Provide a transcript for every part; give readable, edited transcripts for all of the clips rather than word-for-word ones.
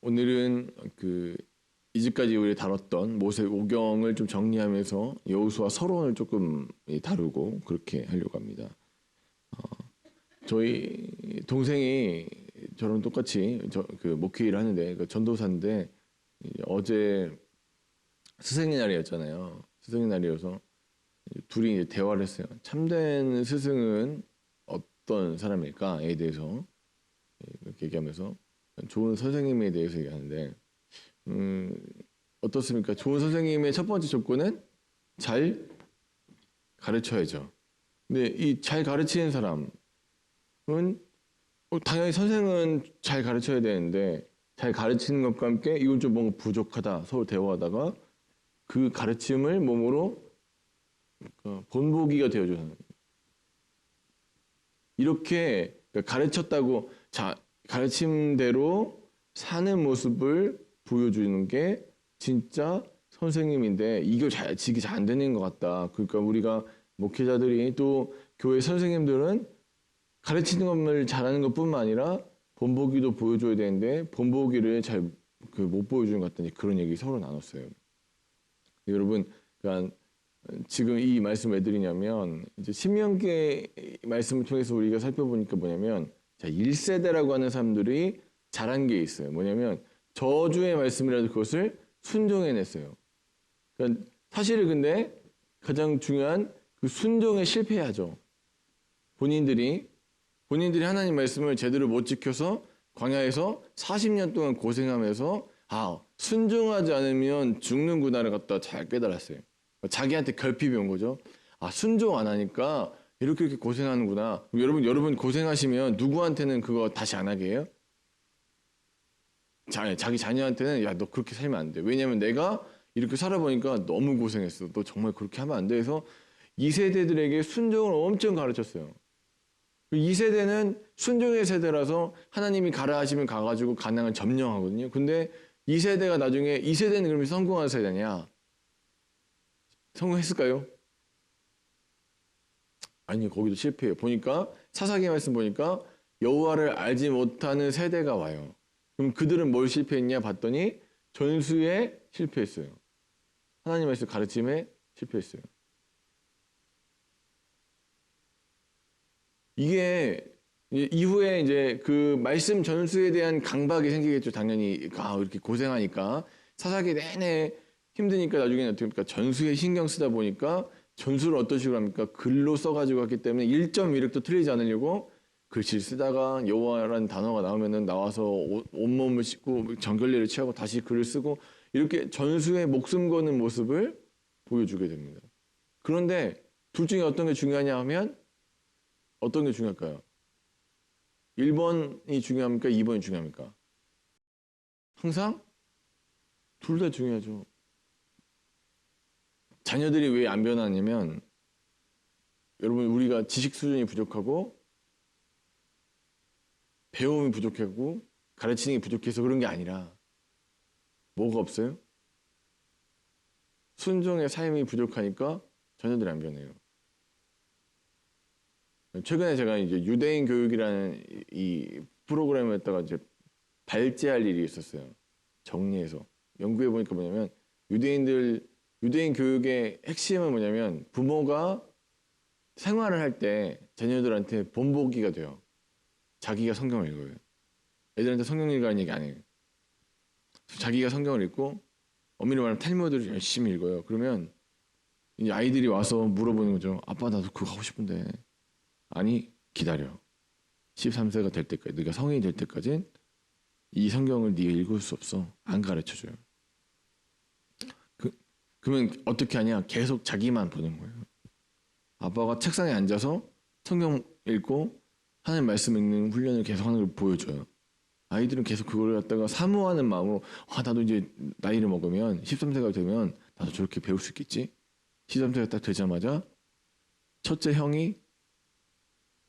오늘은 그 이제까지 우리 다뤘던 모세 오경을 좀 정리하면서 여호수아 서론을 조금 다루고 그렇게 하려고 합니다. 저희 동생이 저랑 똑같이 그 목회일을 하는데 그 전도사인데 어제 스승의 날이었잖아요. 스승의 날이어서 둘이 이제 대화를 했어요. 참된 스승은 어떤 사람일까에 대해서 이렇게 얘기하면서 좋은 선생님에 대해서 얘기하는데 어떻습니까? 좋은 선생님의 첫 번째 조건은 잘 가르쳐야죠. 근데 이 잘 가르치는 사람은 당연히 선생은 잘 가르쳐야 되는데 잘 가르치는 것과 함께 이건 좀 뭔가 부족하다 서로 대화하다가 그 가르침을 몸으로 본보기가 되어줘요. 이렇게 가르쳤다고 가르침대로 사는 모습을 보여주는 게 진짜 선생님인데 이걸 지기 잘 안 되는 것 같다. 그러니까 우리가 목회자들이 또 교회 선생님들은 가르치는 것을 잘하는 것뿐만 아니라 본보기도 보여줘야 되는데 본보기를 잘 못 보여주는 것 같다니 그런 얘기 서로 나눴어요. 여러분, 그러니까 지금 이 말씀 왜 드리냐면 이제 신명기 말씀을 통해서 우리가 살펴보니까 뭐냐면 자 1세대라고 하는 사람들이 잘한 게 있어요. 뭐냐면 저주의 말씀이라도 그것을 순종해냈어요. 그러니까 사실은 근데 가장 중요한 그 순종에 실패하죠. 본인들이 하나님 말씀을 제대로 못 지켜서 광야에서 40년 동안 고생하면서 순종하지 않으면 죽는구나를 갖다 잘 깨달았어요. 자기한테 결핍이 온 거죠. 순종 안 하니까 이렇게 고생하는구나. 여러분 고생하시면 누구한테는 그거 다시 안 하게 해요? 자기 자녀한테는 야, 너 그렇게 살면 안 돼. 왜냐면 내가 이렇게 살아보니까 너무 고생했어. 너 정말 그렇게 하면 안 돼. 해서 2세대들에게 순종을 엄청 가르쳤어요. 2세대는 순종의 세대라서 하나님이 가라 하시면 가가지고 가나안을 점령하거든요. 근데 2세대가 나중에 2세대는 그러면 성공한 세대냐? 성공했을까요? 아니, 거기도 실패해요. 보니까 사사기 말씀 보니까 여호와를 알지 못하는 세대가 와요. 그럼 그들은 뭘 실패했냐 봤더니 전수에 실패했어요. 하나님 말씀 가르침에 실패했어요. 이게 이후에 이제 그 말씀 전수에 대한 강박이 생기겠죠. 당연히 이렇게 고생하니까 사사기 내내 힘드니까 나중에는 어떻게 합니까? 전수에 신경 쓰다 보니까 전수를 어떤 식으로 합니까? 글로 써가지고 했기 때문에 1.1획도 틀리지 않으려고 글씨를 쓰다가 여호와라는 단어가 나오면은 나와서 온몸을 씻고 정결례를 취하고 다시 글을 쓰고 이렇게 전수에 목숨 거는 모습을 보여주게 됩니다. 그런데 둘 중에 어떤 게 중요하냐 하면 어떤 게 중요할까요? 1번이 중요합니까? 2번이 중요합니까? 항상 둘 다 중요하죠. 자녀들이 왜 안 변하냐면 여러분 우리가 지식 수준이 부족하고 배움이 부족하고 가르치는 게 부족해서 그런 게 아니라 뭐가 없어요? 순종의 삶이 부족하니까 자녀들이 안 변해요. 최근에 제가 이제 유대인 교육이라는 이 프로그램을 했다가 이제 발제할 일이 있었어요. 정리해서 연구해 보니까 뭐냐면 유대인 교육의 핵심은 뭐냐면 부모가 생활을 할 때 자녀들한테 본보기가 돼요. 자기가 성경을 읽어요. 애들한테 성경 읽으라는 얘기 안 해요. 자기가 성경을 읽고 엄밀히 말하면 탈무드를 열심히 읽어요. 그러면 이제 아이들이 와서 물어보는 거죠. 아빠 나도 그거 하고 싶은데. 아니 기다려. 13세가 될 때까지 네가 성인이 될 때까지는 이 성경을 네가 읽을 수 없어. 안 가르쳐줘요. 그러면 어떻게 하냐? 계속 자기만 보는 거예요. 아빠가 책상에 앉아서 성경 읽고 하나님 말씀 읽는 훈련을 계속 하는 걸 보여줘요. 아이들은 계속 그걸 갖다가 사모하는 마음으로 나도 이제 나이를 먹으면 13세가 되면 나도 저렇게 배울 수 있겠지? 13세가 딱 되자마자 첫째 형이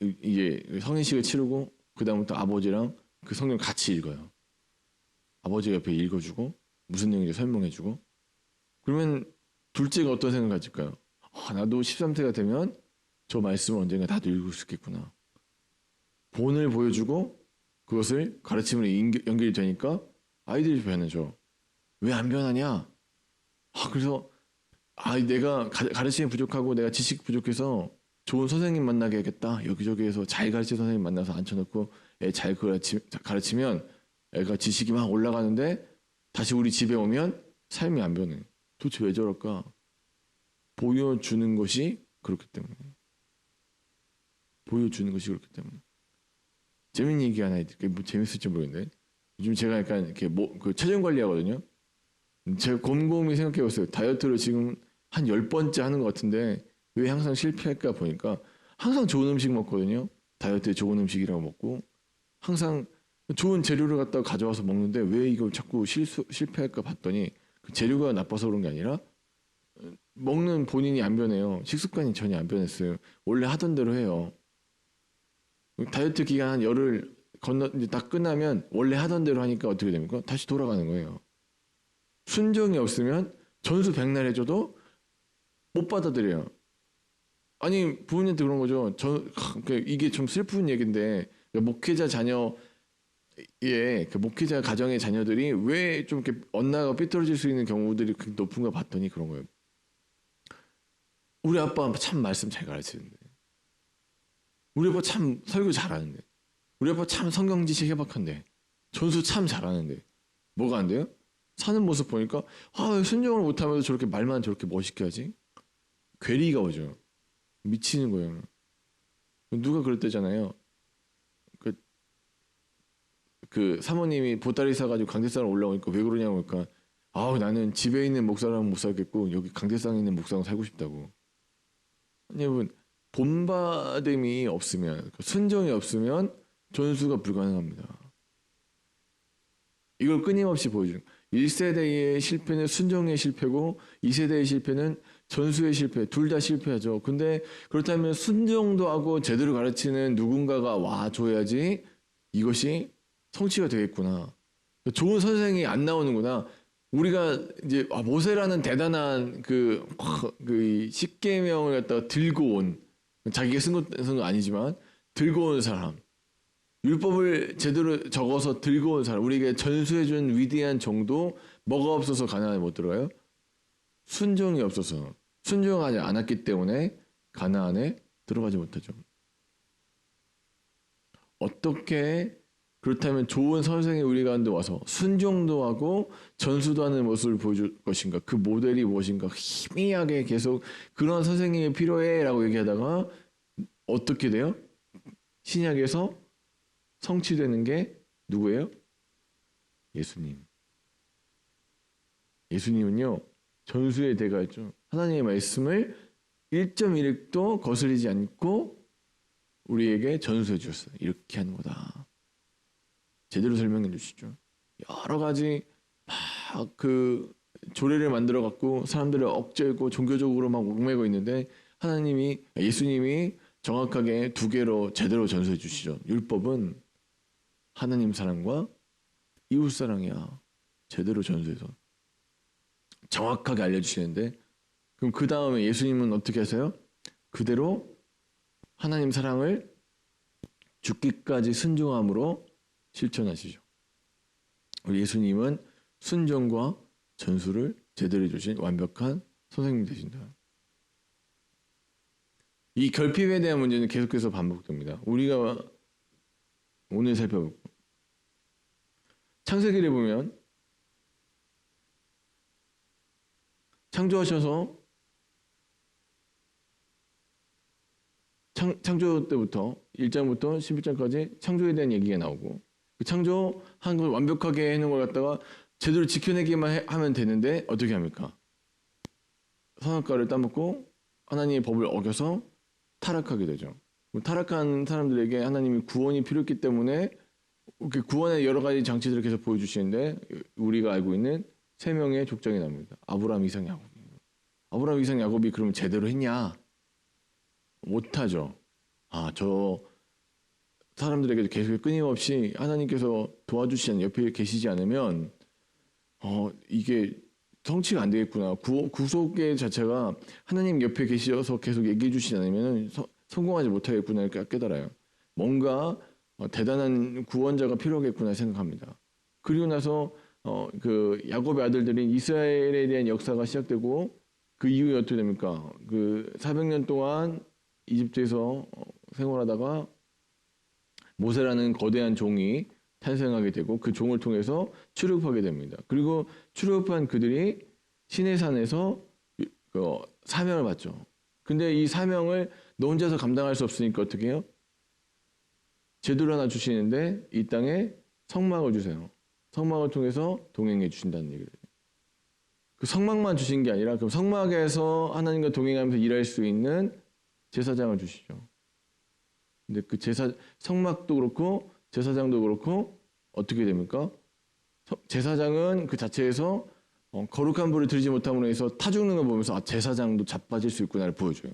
이게 성인식을 치르고 그 다음부터 아버지랑 그 성경 같이 읽어요. 아버지가 옆에 읽어주고 무슨 내용인지 설명해주고 그러면 둘째가 어떤 생각을 가질까요? 나도 13세가 되면 저 말씀을 언젠가 나도 읽을 수 있겠구나. 본을 보여주고 그것을 가르침으로 연결이 되니까 아이들이 변하죠. 왜 안 변하냐? 그래서 내가 가르침이 부족하고 내가 지식 부족해서 좋은 선생님 만나게 해야겠다. 여기저기에서 잘 가르치는 선생님 만나서 앉혀놓고 애 잘 가르치면 애가 지식이 막 올라가는데 다시 우리 집에 오면 삶이 안 변해. 도대체 왜 저럴까? 보여주는 것이 그렇기 때문에. 보여주는 것이 그렇기 때문에. 재밌는 얘기 하나 해드릴게요. 뭐 재밌을지 모르겠는데 요즘 제가 약간 이렇게 그 체중 관리하거든요. 제가 곰곰이 생각해봤어요. 다이어트를 지금 한 10번째 하는 것 같은데 왜 항상 실패할까 보니까 항상 좋은 음식 먹거든요. 다이어트에 좋은 음식이라고 먹고 항상 좋은 재료를 갖다가 가져와서 먹는데 왜 이걸 자꾸 실패할까 봤더니 그 재료가 나빠서 그런 게 아니라 먹는 본인이 안 변해요. 식습관이 전혀 안 변했어요. 원래 하던 대로 해요. 다이어트 기간 한 열흘 이제 다 끝나면 원래 하던 대로 하니까 어떻게 됩니까? 다시 돌아가는 거예요. 순종이 없으면 전수 백날 해줘도 못 받아들여요. 아니 부모님한테 그런 거죠. 이게 좀 슬픈 얘기인데 목회자 자녀의 그 목회자 가정의 자녀들이 왜 좀 이렇게 엇나가 삐뚤어질 수 있는 경우들이 높은가 봤더니 그런 거예요. 우리 아빠 참 말씀 잘 가르치는데, 우리 아빠 참 설교 잘하는데, 우리 아빠 참 성경 지식 해박한데, 전수 참 잘하는데 뭐가 안 돼요? 사는 모습 보니까 순종을 못하면서 저렇게 말만 저렇게 멋있게 하지? 괴리가 오죠. 미치는 거예요. 누가 그랬대잖아요. 그 사모님이 보따리 사가지고 강대상을 올라오니까 왜 그러냐고 그러니까 나는 집에 있는 목사랑은 못 살겠고 여기 강대상에 있는 목사랑 살고 싶다고. 여러분 본받음이 없으면 순종이 없으면 전수가 불가능합니다. 이걸 끊임없이 보여주는 1세대의 실패는 순종의 실패고 2세대의 실패는 전수의 실패, 둘 다 실패하죠. 근데 그렇다면 순종도 하고 제대로 가르치는 누군가가 와줘야지 이것이 성취가 되겠구나. 좋은 선생이 안 나오는구나. 우리가 이제 모세라는 대단한 그 십계명을 갖다가 들고 온 자기가 쓴 건 아니지만 들고 온 사람, 율법을 제대로 적어서 들고 온 사람, 우리에게 전수해준 위대한 정도 뭐가 없어서 가나안에 못 들어가요? 순종이 없어서 순종하지 않았기 때문에 가나안에 들어가지 못하죠. 어떻게 그렇다면 좋은 선생이 우리 가운데 와서 순종도 하고 전수도 하는 모습을 보여줄 것인가? 그 모델이 무엇인가? 희미하게 계속 그런 선생님이 필요해라고 얘기하다가 어떻게 돼요? 신약에서 성취되는 게 누구예요? 예수님. 예수님은요. 전수의 대가였죠. 하나님의 말씀을 1.1획도 거스르지 않고 우리에게 전수해 주셨어요. 이렇게 하는 거다. 제대로 설명해 주시죠. 여러 가지 막 그 조례를 만들어 갖고 사람들을 억제하고 종교적으로 막 얽매고 있는데 예수님이 정확하게 두 개로 제대로 전수해 주시죠. 율법은 하나님 사랑과 이웃 사랑이야. 제대로 전수해서 정확하게 알려주시는데 그럼 그 다음에 예수님은 어떻게 하세요? 그대로 하나님 사랑을 죽기까지 순종함으로 실천하시죠. 우리 예수님은 순종과 전수를 제대로 해주신 완벽한 선생님 되신다. 이 결핍에 대한 문제는 계속해서 반복됩니다. 우리가 오늘 살펴볼 창세기를 보면 창조하셔서 창조 때부터 1장부터 11장까지 창조에 대한 얘기가 나오고 그 창조한 걸 완벽하게 해놓은 걸 갖다가 제대로 지켜내기만 하면 되는데 어떻게 합니까? 선악과를 따먹고 하나님의 법을 어겨서 타락하게 되죠. 타락한 사람들에게 하나님이 구원이 필요했기 때문에 구원의 여러 가지 장치들을 계속 보여주시는데 우리가 알고 있는 세 명의 족장이 나옵니다. 아브라함, 이삭, 야곱. 아브라함, 이삭, 야곱이 그러면 제대로 했냐? 못하죠. 저 사람들에게 계속 끊임없이 하나님께서 도와주시는 옆에 계시지 않으면 이게 성취가 안 되겠구나. 구속의 자체가 하나님 옆에 계셔서 계속 얘기해 주시지 않으면 성공하지 못하겠구나 이렇게 깨달아요. 뭔가 대단한 구원자가 필요하겠구나 생각합니다. 그리고 나서 그 야곱의 아들들인 이스라엘에 대한 역사가 시작되고 그 이후에 어떻게 됩니까? 그 400년 동안 이집트에서 생활하다가 모세라는 거대한 종이 탄생하게 되고 그 종을 통해서 출애굽하게 됩니다. 그리고 출애굽한 그들이 시내산에서 그 사명을 받죠. 근데 이 사명을 너 혼자서 감당할 수 없으니까 어떻게 해요? 제도를 하나 주시는데 이 땅에 성막을 주세요. 성막을 통해서 동행해 주신다는 얘기를. 그 성막만 주신 게 아니라 그 성막에서 하나님과 동행하면서 일할 수 있는 제사장을 주시죠. 근데 그 성막도 그렇고 제사장도 그렇고 어떻게 됩니까? 제사장은 그 자체에서 거룩한 불을 들이지 못함으로 해서 타 죽는 걸 보면서 제사장도 자빠질 수 있구나를 보여줘요.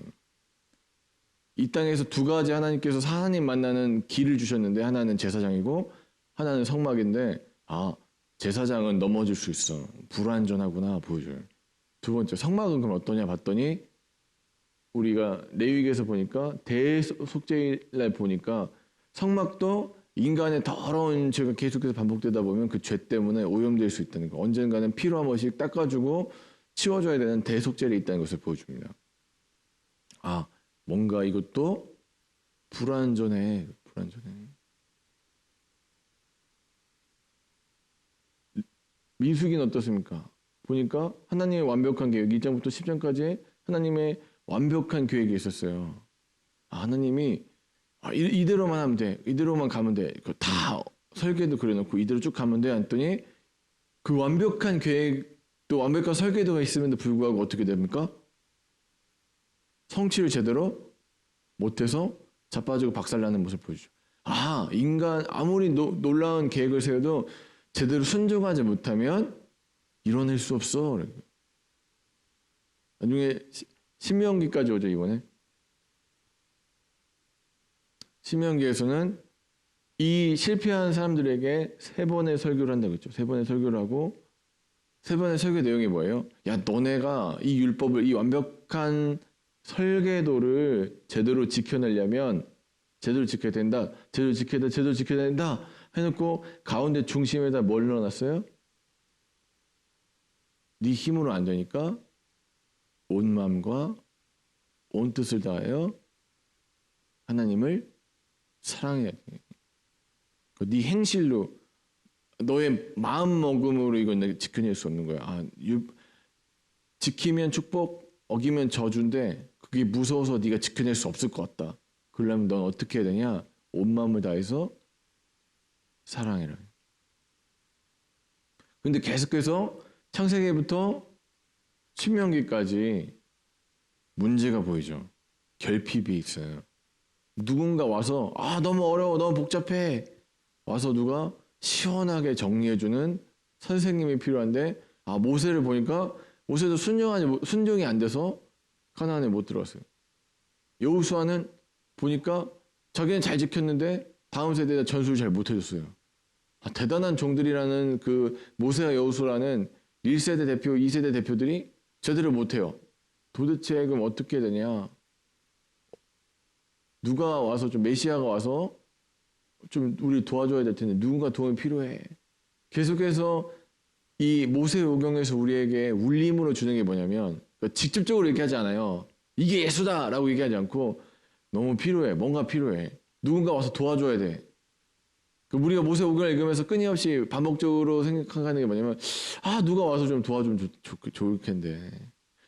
이 땅에서 두 가지 하나님께서 하나님 만나는 길을 주셨는데 하나는 제사장이고 하나는 성막인데 제사장은 넘어질 수 있어. 불완전하구나 보여줘요. 두 번째 성막은 그럼 어떠냐 봤더니 우리가 레위기에서 보니까 대속죄일날 보니까 성막도 인간의 더러운 죄가 계속해서 반복되다 보면 그 죄 때문에 오염될 수 있다는 거. 언젠가는 피로 한 번씩 닦아주고 치워줘야 되는 대속죄일이 있다는 것을 보여줍니다. 뭔가 이것도 불완전해. 민수기는 어떻습니까? 보니까 하나님의 완벽한 계획, 1장부터 10장까지 하나님의 완벽한 계획이 있었어요. 하나님이 이대로만 하면 돼. 이대로만 가면 돼. 다 설계도 그려놓고 이대로 쭉 가면 돼. 했더니 그 완벽한 계획도 완벽한 설계도가 있음에도 불구하고 어떻게 됩니까? 성취를 제대로 못해서 자빠지고 박살나는 모습을 보여주죠. 인간 아무리 놀라운 계획을 세워도 제대로 순종하지 못하면 이뤄낼 수 없어. 나중에 신명기까지 오죠, 이번에. 신명기에서는 이 실패한 사람들에게 3번의 설교를 한다고 했죠. 3번의 설교를 하고 3번의 설교 내용이 뭐예요? 너네가 이 율법을, 이 완벽한 설계도를 제대로 지켜내려면 제대로 지켜야 된다. 제대로 지켜야 된다. 해놓고 가운데 중심에다 뭘 넣어놨어요? 네 힘으로 안 되니까 온 마음과 온 뜻을 다하여 하나님을 사랑해야 돼. 네 행실로 너의 마음 먹음으로 이건 지켜낼 수 없는 거야. 지키면 축복, 어기면 저주인데 그게 무서워서 네가 지켜낼 수 없을 것 같다. 그러려면 넌 어떻게 해야 되냐? 온 마음을 다해서 사랑해라. 근데 계속해서 창세기부터 신명기까지 문제가 보이죠. 결핍이 있어요. 누군가 와서 너무 어려워, 너무 복잡해. 와서 누가 시원하게 정리해주는 선생님이 필요한데 모세를 보니까 모세도 순종이 안 돼서 가나안에 못 들어왔어요. 여호수아는 보니까 자기는 잘 지켰는데 다음 세대에 전수를 잘 못해줬어요. 대단한 종들이라는 그 모세와 여호수아라는 1세대 대표, 2세대 대표들이 제대로 못해요. 도대체 그럼 어떻게 해야 되냐? 누가 와서 메시아가 와서 좀 우리 도와줘야 될 텐데 누군가 도움이 필요해. 계속해서 이 모세오경에서 우리에게 울림으로 주는 게 뭐냐면 직접적으로 얘기하지 않아요. 이게 예수다라고 얘기하지 않고 너무 필요해. 뭔가 필요해. 누군가 와서 도와줘야 돼. 우리가 모세오경을 읽으면서 끊임없이 반복적으로 생각하는 게 뭐냐면 누가 와서 좀 도와주면 좋을 텐데.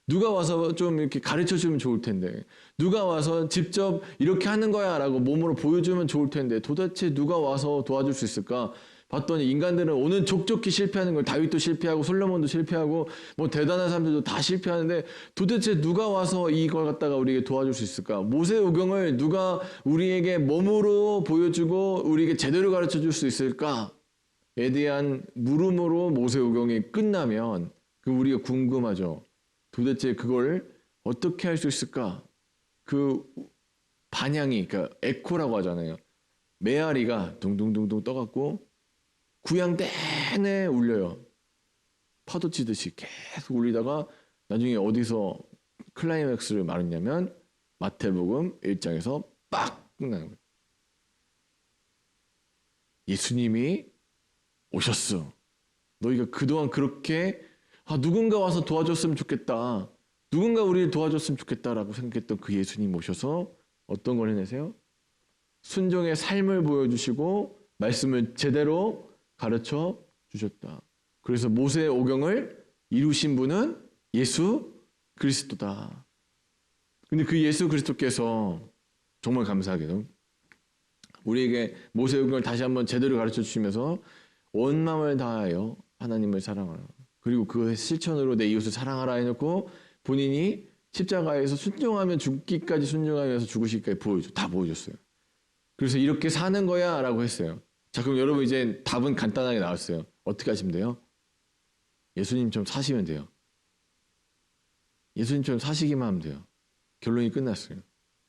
누가 와서 좀 이렇게 가르쳐주면 좋을 텐데. 누가 와서 직접 이렇게 하는 거야 라고 몸으로 보여주면 좋을 텐데. 도대체 누가 와서 도와줄 수 있을까? 봤더니 인간들은 오늘 족족히 실패하는 걸 다윗도 실패하고 솔로몬도 실패하고 뭐 대단한 사람들도 다 실패하는데 도대체 누가 와서 이걸 갖다가 우리에게 도와줄 수 있을까? 모세오경을 누가 우리에게 몸으로 보여주고 우리에게 제대로 가르쳐줄 수 있을까? 에 대한 물음으로 모세오경이 끝나면 우리가 궁금하죠. 도대체 그걸 어떻게 할 수 있을까? 그 반향이, 그러니까 에코라고 하잖아요. 메아리가 둥둥둥둥 떠갖고 구양 내내 울려요. 파도 치듯이 계속 울리다가 나중에 어디서 클라이맥스를 말했냐면 마태복음 1장에서 빡 끝나는 거예요. 예수님이 오셨어. 너희가 그동안 그렇게 누군가 와서 도와줬으면 좋겠다. 누군가 우리를 도와줬으면 좋겠다라고 생각했던 그 예수님 오셔서 어떤 걸 해내세요? 순종의 삶을 보여주시고 말씀을 제대로 가르쳐 주셨다. 그래서 모세의 오경을 이루신 분은 예수 그리스도다. 근데 그 예수 그리스도께서 정말 감사하게도 우리에게 모세의 오경을 다시 한번 제대로 가르쳐 주시면서 온 마음을 다하여 하나님을 사랑하라. 그리고 그 실천으로 내 이웃을 사랑하라 해놓고 본인이 십자가에서 순종하면 죽기까지 순종하면서 죽으시기까지 다 보여줬어요. 그래서 이렇게 사는 거야 라고 했어요. 자, 그럼 여러분 이제 답은 간단하게 나왔어요. 어떻게 하시면 돼요? 예수님처럼 사시면 돼요. 예수님처럼 사시기만 하면 돼요. 결론이 끝났어요.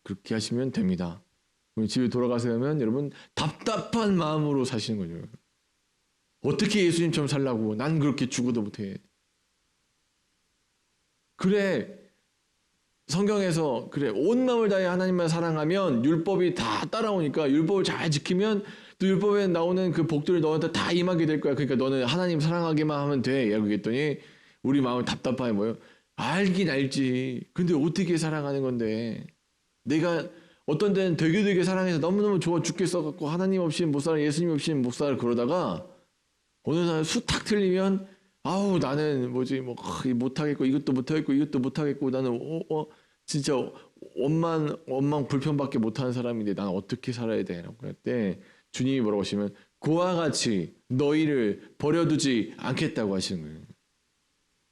그렇게 하시면 됩니다. 그럼 집에 돌아가시면 여러분 답답한 마음으로 사시는 거죠. 어떻게 예수님처럼 살라고? 난 그렇게 죽어도 못해. 그래, 성경에서 그래 온 마음을 다해 하나님만 사랑하면 율법이 다 따라오니까 율법을 잘 지키면 또 율법에 나오는 그 복들을 너한테 다 임하게 될 거야. 그러니까 너는 하나님 사랑하기만 하면 돼. 라고 했더니 우리 마음은 답답하게 뭐예요? 알긴 알지. 근데 어떻게 사랑하는 건데? 내가 어떤 데는 되게 사랑해서 너무너무 좋아 죽겠어 갖고 하나님 없이는 못 살아, 예수님 없이는 못 살아 그러다가 어느 날 수탁 틀리면 아우 나는 뭐지 뭐 못하겠고 이것도 못하겠고 이것도 못하겠고 나는 진짜 원망 불평밖에 못하는 사람인데 나는 어떻게 살아야 되라고 할 때 주님이 뭐라고 하시면 그와 같이 너희를 버려두지 않겠다고 하시는 거예요.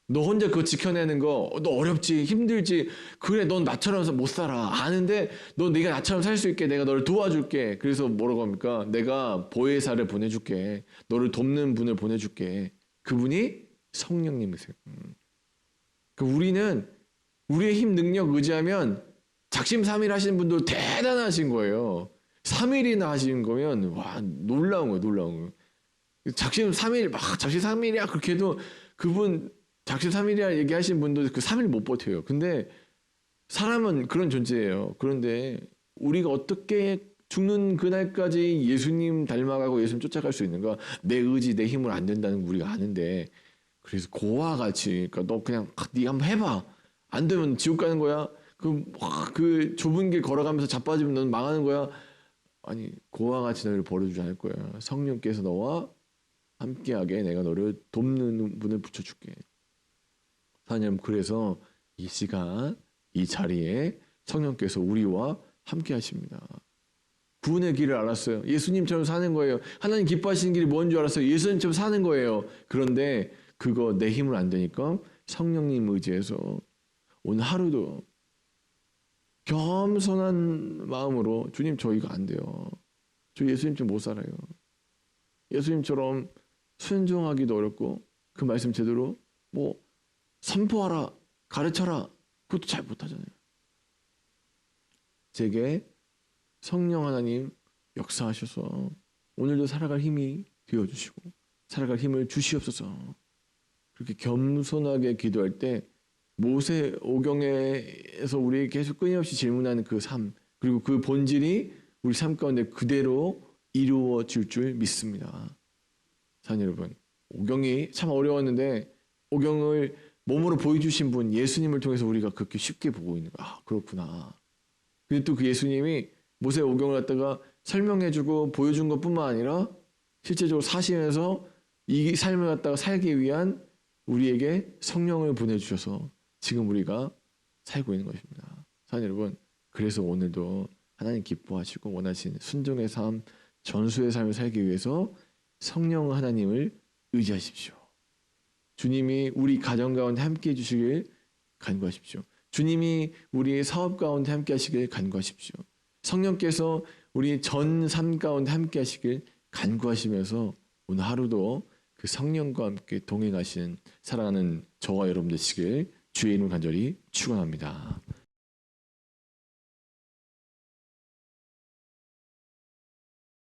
너 혼자 그거 지켜내는 거 너 어렵지 힘들지 그래 넌 나처럼 못 살아 아는데 너 네가 나처럼 살 수 있게 내가 너를 도와줄게. 그래서 뭐라고 합니까? 내가 보혜사를 보내줄게. 너를 돕는 분을 보내줄게. 그분이 성령님이세요. 우리는 우리의 힘 능력 의지하면 작심삼일 하시는 분들 대단하신 거예요. 3일이나 하시는 거면 와 놀라운 거예요. 작심삼일이야 그렇게 해도 그분 작심삼일이야 얘기하시는 분도 그 3일 못 버텨요. 근데 사람은 그런 존재예요. 그런데 우리가 어떻게 죽는 그날까지 예수님 닮아가고 예수님 쫓아갈 수 있는가? 내 의지, 내 힘으로 안 된다는 거 우리가 아는데 그래서 고와 같이 그러니까 너 그냥 네가 한번 해봐. 안 되면 지옥 가는 거야. 그 좁은 길 걸어가면서 자빠지면 너는 망하는 거야. 아니 고와 같이 너를 버려주지 않을 거야. 성령께서 너와 함께하게 내가 너를 돕는 분을 붙여줄게. 하나님 그래서 이 시간 이 자리에 성령께서 우리와 함께 하십니다. 구원의 길을 알았어요. 예수님처럼 사는 거예요. 하나님 기뻐하시는 길이 뭔 줄 알았어요. 예수님처럼 사는 거예요. 그런데 그거 내 힘으로 안 되니까 성령님 의지해서 오늘 하루도 겸손한 마음으로 주님 저 이거 안 돼요. 저 예수님처럼 못 살아요. 예수님처럼 순종하기도 어렵고 그 말씀 제대로 뭐 선포하라 가르쳐라 그것도 잘 못하잖아요. 제게 성령 하나님 역사하셔서 오늘도 살아갈 힘이 되어주시고 살아갈 힘을 주시옵소서. 그렇게 겸손하게 기도할 때 모세 오경에서 우리에게 계속 끊임없이 질문하는 그 삶 그리고 그 본질이 우리 삶 가운데 그대로 이루어질 줄 믿습니다. 사랑하는 여러분, 오경이 참 어려웠는데 오경을 몸으로 보여주신 분 예수님을 통해서 우리가 그렇게 쉽게 보고 있는 거야. 그렇구나. 근데 또 그 예수님이 모세 오경을 갖다가 설명해주고 보여준 것뿐만 아니라 실제적으로 사시면서 이 삶을 갖다가 살기 위한 우리에게 성령을 보내주셔서 지금 우리가 살고 있는 것입니다. 사랑하는 여러분, 그래서 오늘도 하나님 기뻐하시고 원하시는 순종의 삶, 전수의 삶을 살기 위해서 성령 하나님을 의지하십시오. 주님이 우리 가정 가운데 함께 해주시길 간구하십시오. 주님이 우리의 사업 가운데 함께 하시길 간구하십시오. 성령께서 우리 전 삶 가운데 함께 하시길 간구하시면서 오늘 하루도 그 성령과 함께 동행하시는 사랑하는 저와 여러분 되시길 주의 이름으로 간절히 축원합니다.